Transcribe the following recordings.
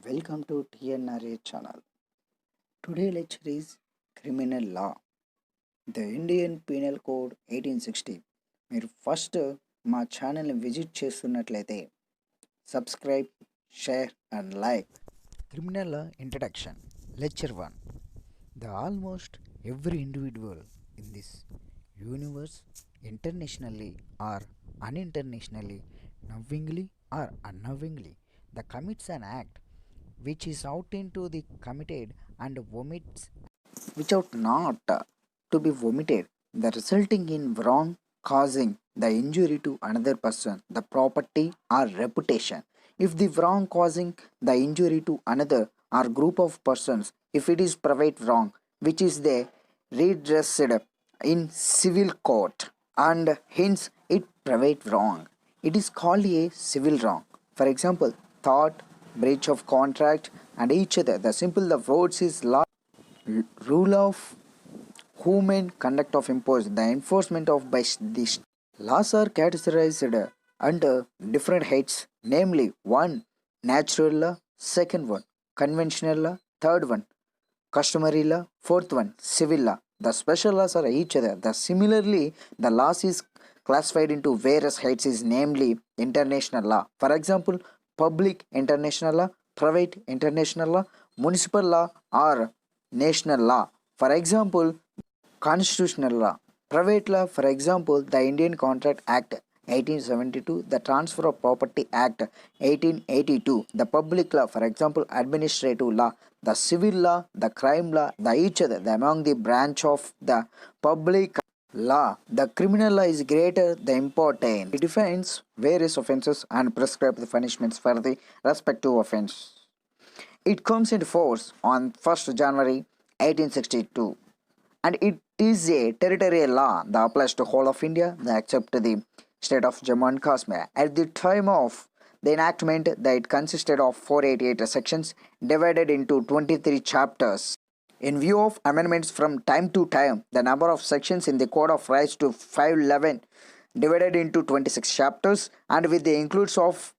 Welcome to TNRA channel. Today lecture is Criminal Law. The Indian Penal Code 1860. మీరు first మా ఛానల్ని visit చేస్తున్నట్లయితే subscribe, share and like. Criminal Law Introduction. Lecture 1. The almost every individual in this universe, internationally or unintentionally, knowingly or unknowingly, that commits an act which is out into the committed and vomits which ought not to be vomited, the resulting in wrong causing the injury to another person, the property or reputation. If the wrong causing the injury to another or group of persons, if it is private wrong, which is the redressed in civil court, and hence it private wrong, it is called a civil wrong. For example, thought, breach of contract, and each other. The simple the words is law, rule of human conduct of imposed, the enforcement of by the laws are categorized under different heads, namely one natural law, second one conventional law, third one customary law, fourth one civil law. The special laws are each other. The similarly the laws is classified into various heads is namely international law. For example, public international law, private international law, municipal law or national law. For example, constitutional law. Private law, for example, the Indian Contract Act 1872, the Transfer of Property Act 1882. The public law, for example, administrative law. The civil law, the crime law, the each other, the among the branch of the public law. The criminal law is greater the important. It defines various offences and prescribes the punishments for the respective offence. It comes into force on 1st January 1862, and it is a territorial law that applies to whole of India, except the state of Jammu and Kashmir. At the time of the enactment, that it consisted of 488 sections divided into 23 chapters. In view of amendments from time to time, the number of sections in the code of rise to 511 divided into 26 chapters, and with the includes of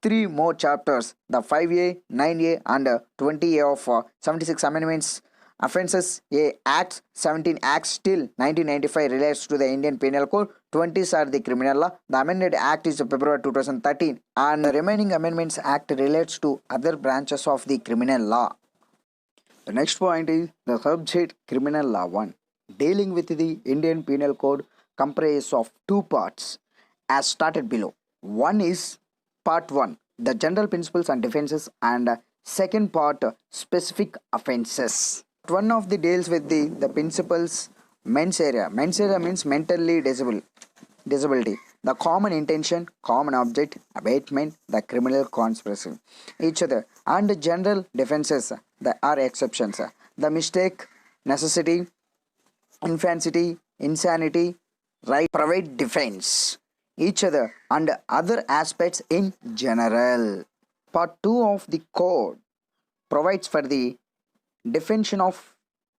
3 more chapters, the 5A, 9A and 20A of 76 amendments. Offences A Acts, 17 Acts till 1995 relates to the Indian Penal Code, 20s are the criminal law. The amended act is February 2013 and the remaining amendments act relates to other branches of the criminal law. The next point is the subject criminal law 1. Dealing with the Indian Penal Code comprises of 2 parts as started below. One is part 1, the general principles and defenses, and second part, specific offenses. One of the deals with the principles mens area. Mens area means mentally disability, the common intention, common object, abatement, the criminal conspiracy, each other, and the general defenses. There are exceptions. The mistake, necessity, infancy, insanity, right, private defense, each other, and other aspects in general. Part 2 of the code provides for the definition of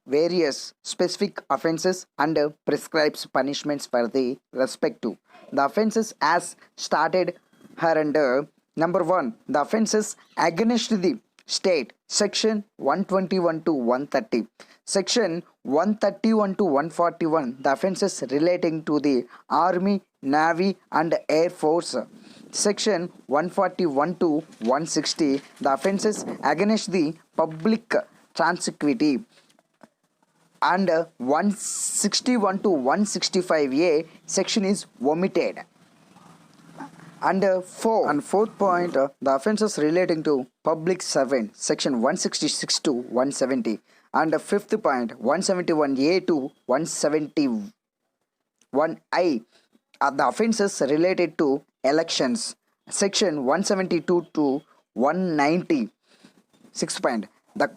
various specific offences and prescribes punishments for the respective. The offences as started hereunder. Number 1, the offences against the state, section 121 to 130, section 131 to 141, the offences relating to the army, navy and air force, section 141 to 160, the offences against the public tranquility, and 161 to 165A section is omitted. And fourth point, the offences relating to public servant, section 166 to 170, and fifth point, 171A to 171I are the offences related to elections, section 172 to 190. Sixth point, the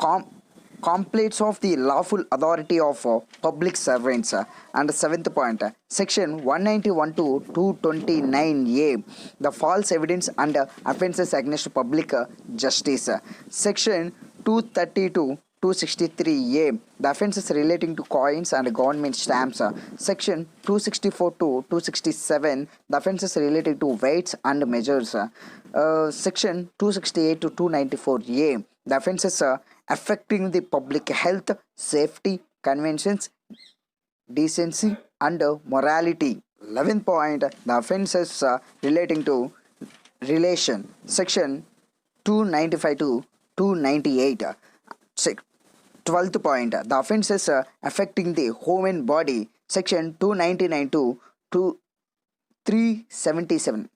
complaints of the lawful authority of public servants, and seventh point, section 191 to 229A, the false evidence and offences against public justice, section 230 to 263A, the offences relating to coins and government stamps, section 264 to 267, the offences related to weights and measures, section 268 to 294A, the offenses affecting the public health, safety, conventions, decency, and morality. 11th point, the offenses relating to relation, section 295 to 298. 12th point, the offenses affecting the human body, section 299 to 377.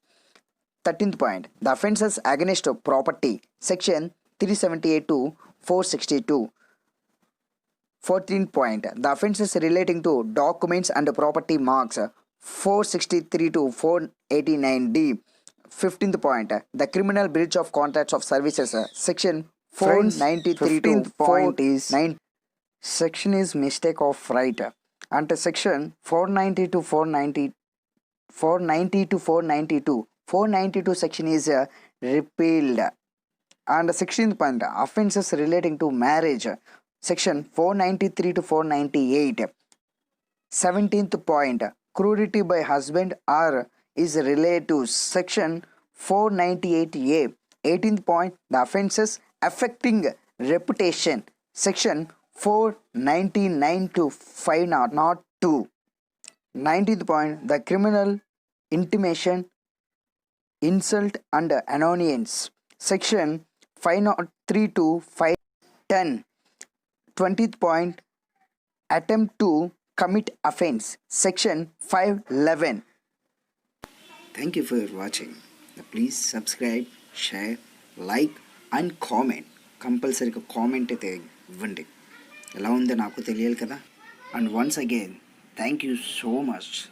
13th point, the offenses against property, section 378 to 462. 14th point, the offenses relating to documents and property marks, 463 to 489D. 15th point, the criminal breach of contracts of services, section 493 to 490. Section is mistake of right, and section 490 to 492. 492 section is repealed. And 16th point, offenses relating to marriage, section 493 to 498. 17th point, cruelty by husband or is related to section 498A. 18th point, the offenses affecting reputation, section 499 to 502. 19th point, the criminal intimation, insult and annoyance, section 503 to 510. 20th point, attempt to commit offense, section 511. Thank you for watching. Please subscribe, share, like and comment. కంపల్సరీగా comment అయితే ఇవ్వండి, ఎలా ఉందో నాకు తెలియాలి కదా. And once again thank you so much.